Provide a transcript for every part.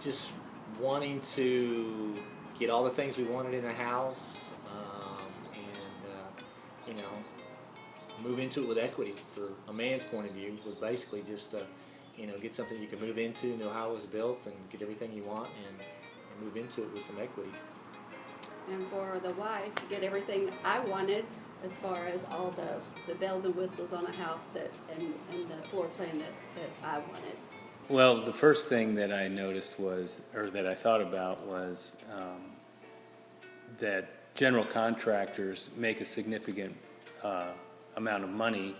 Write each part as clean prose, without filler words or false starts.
just wanting to get all the things we wanted in a house, and move into it with equity. For a man's point of view, was basically just get something you can move into, know how it was built, and get everything you want, and move into it with some equity. And for the wife, get everything I wanted as far as all the bells and whistles on a house and the floor plan that I wanted. Well, the first thing that I noticed that I thought about was that general contractors make a significant amount of money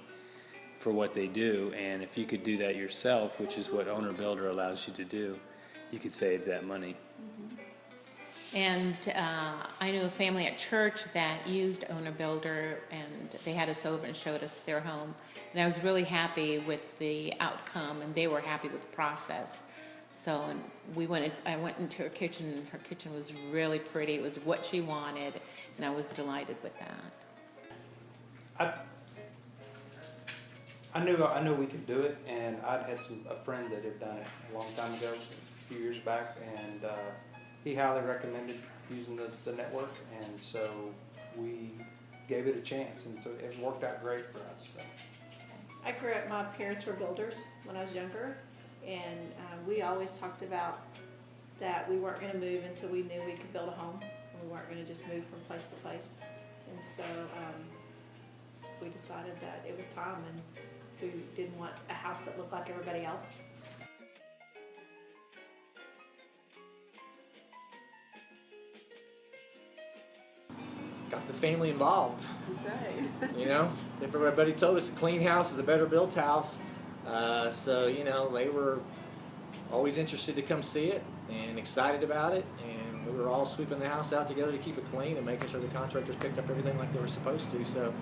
for what they do, and if you could do that yourself, which is what Owner Builder allows you to do, you could save that money. Mm-hmm. And I knew a family at church that used Owner Builder, and they had us over and showed us their home. And I was really happy with the outcome, and they were happy with the process. So I went into her kitchen, and her kitchen was really pretty. It was what she wanted, and I was delighted with that. I knew we could do it, and I'd had a friend that had done it a long time ago, a few years back, and he highly recommended using the network, and so we gave it a chance, and so it worked out great for us. So. I grew up, my parents were builders when I was younger, and we always talked about that we weren't going to move until we knew we could build a home, and we weren't going to just move from place to place. And so we decided that it was time, and we didn't want a house that looked like everybody else. Got the family involved. That's right. Everybody told us a clean house is a better built house. So they were always interested to come see it and excited about it. And we were all sweeping the house out together to keep it clean and making sure the contractors picked up everything like they were supposed to. So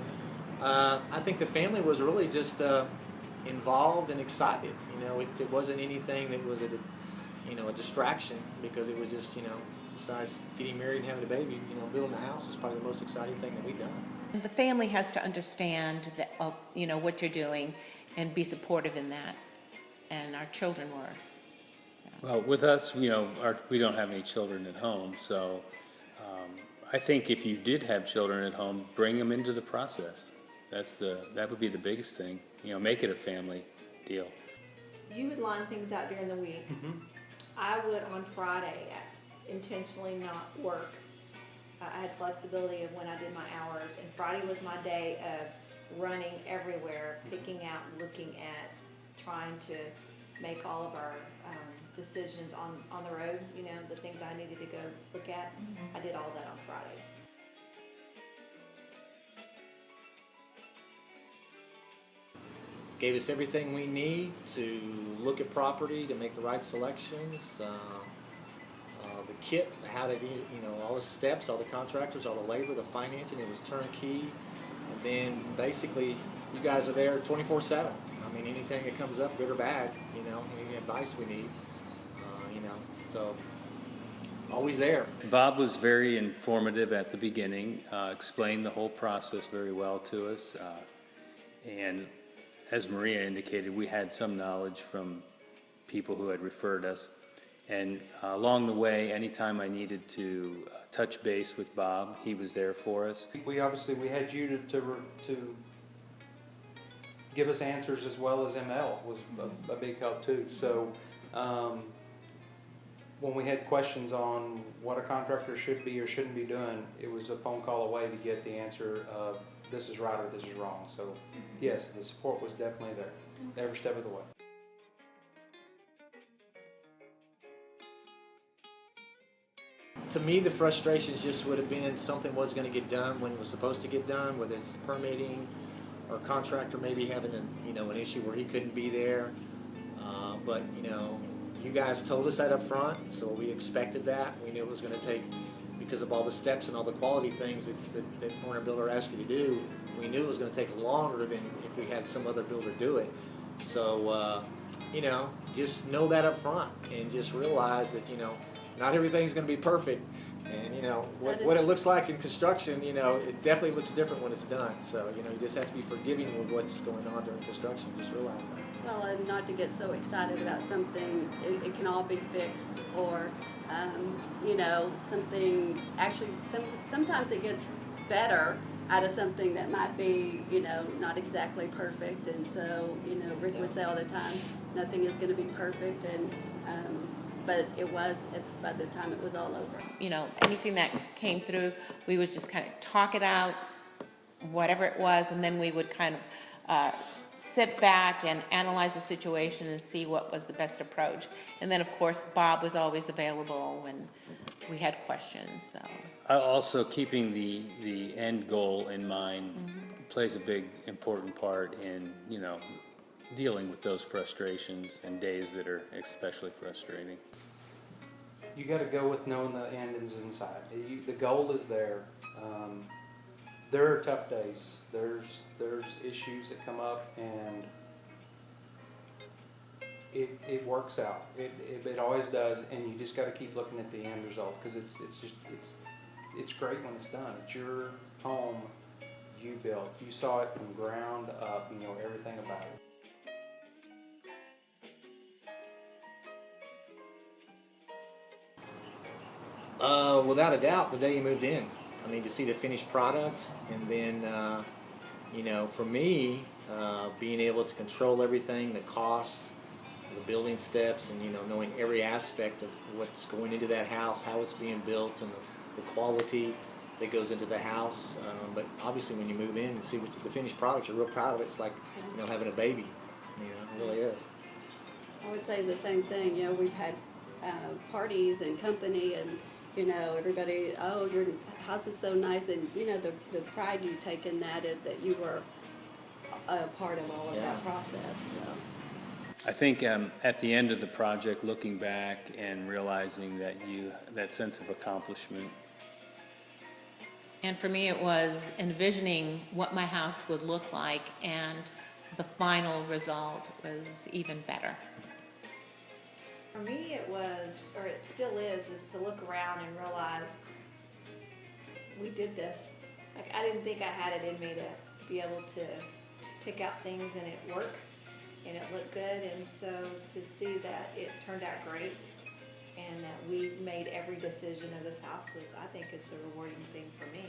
I think the family was really just involved and excited. It wasn't anything that was a distraction, because it was just, besides getting married and having a baby, building a house is probably the most exciting thing that we've done. The family has to understand that, what you're doing and be supportive in that, and our children were. So. Well, with us, we don't have any children at home, so I think if you did have children at home, bring them into the process. That would be the biggest thing. Make it a family deal. You would line things out during the week. Mm-hmm. I would on Friday intentionally not work. I had flexibility of when I did my hours, and Friday was my day of running everywhere, picking out, looking at, trying to make all of our decisions on the road, the things I needed to go look at. Mm-hmm. I did all that on Friday. Gave us everything we need to look at property, to make the right selections, the kit, how to all the steps, all the contractors, all the labor, the financing. It was turnkey. And then basically you guys are there 24/7. I mean, anything that comes up, good or bad, any advice we need, so always there. Bob was very informative at the beginning, explained the whole process very well to us, and as Maria indicated, we had some knowledge from people who had referred us. And along the way, anytime I needed to touch base with Bob, he was there for us. We had you to give us answers, as well as ML was a big help too. So when we had questions on what a contractor should be or shouldn't be doing, it was a phone call away to get the answer of this is right or this is wrong. So yes, the support was definitely there, every step of the way. To me, the frustrations just would have been something was going to get done when it was supposed to get done, whether it's permitting or contractor maybe having an issue where he couldn't be there. But you guys told us that up front, so we expected that. We knew it was going to take, because of all the steps and all the quality things that Owner Builder asked you to do. We knew it was going to take longer than if we had some other builder do it. So just know that up front, and just realize that not everything's going to be perfect. And you know That is what it looks like in construction, you know, it definitely looks different when it's done. So you know, you just have to be forgiving with what's going on during construction. Just realize that. Well, and not to get so excited about something, it can all be fixed, or, you know, something, actually, sometimes it gets better out of something that might be, you know, not exactly perfect, and so, you know, Rick would say all the time, nothing is gonna be perfect, and, but it was, by the time it was all over. You know, anything that came through, we would just kind of talk it out, whatever it was, and then we would kind of sit back and analyze the situation and see what was the best approach. And then, of course, Bob was always available when we had questions, so. Also, keeping the end goal in mind plays a big, important part in, you know, dealing with those frustrations and days that are especially frustrating. You got to go with knowing the end is inside. The goal is there. There are tough days. There's issues that come up, and it works out. It always does, and you just got to keep looking at the end result, because it's great when it's done. It's your home you built. You saw it from ground up. You know everything about it. Without a doubt, the day you moved in. I mean, to see the finished product, and then, you know, for me, being able to control everything, the cost, the building steps, and, you know, knowing every aspect of what's going into that house, how it's being built, and the quality that goes into the house. But obviously, when you move in and see what the finished product, you're real proud of it. It's like, you know, having a baby. You know, it really is. I would say the same thing. You know, we've had parties and company, and you know, everybody. Oh, your house is so nice, and you know the pride you take in that is that you were a part of all of that process. So. I think at the end of the project, looking back and realizing that that sense of accomplishment. And for me, it was envisioning what my house would look like, and the final result was even better. For me, it was, or it still is to look around and realize we did this. Like, I didn't think I had it in me to be able to pick out things and it work and it looked good. And so to see that it turned out great and that we made every decision of this house I think is the rewarding thing for me.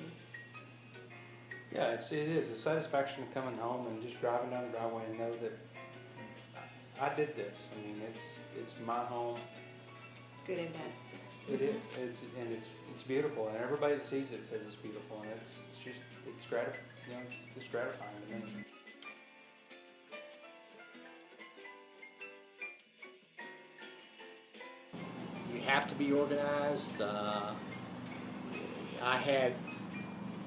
Yeah, it is a satisfaction of coming home and just driving down the driveway and know that I did this. I mean, it's my home. Good and bad. It is. It's beautiful, and everybody that sees it says it's beautiful, and it's gratifying. You know, it's just gratifying to me. You have to be organized. I had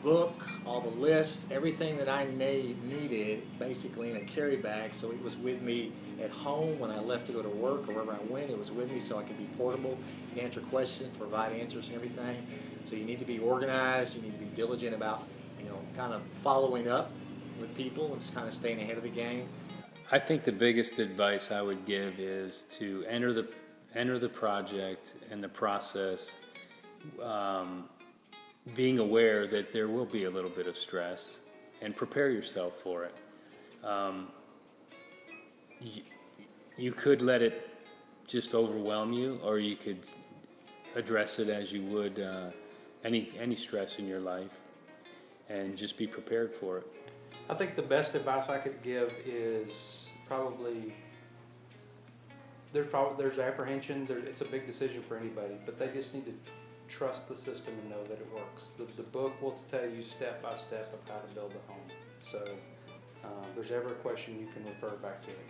book, all the lists, everything that I needed basically in a carry bag, so it was with me at home when I left to go to work or wherever I went. It was with me so I could be portable, answer questions, to provide answers and everything. So you need to be organized, you need to be diligent about, you know, kind of following up with people and kind of staying ahead of the game. I think the biggest advice I would give is to enter the project and the process being aware that there will be a little bit of stress, and prepare yourself for it. You could let it just overwhelm you, or you could address it as you would any stress in your life, and just be prepared for it. I think the best advice I could give is probably there's apprehension. It's a big decision for anybody, but they just need to trust the system and know that it works. The book will tell you step by step of how to build a home. So if there's ever a question, you can refer back to it.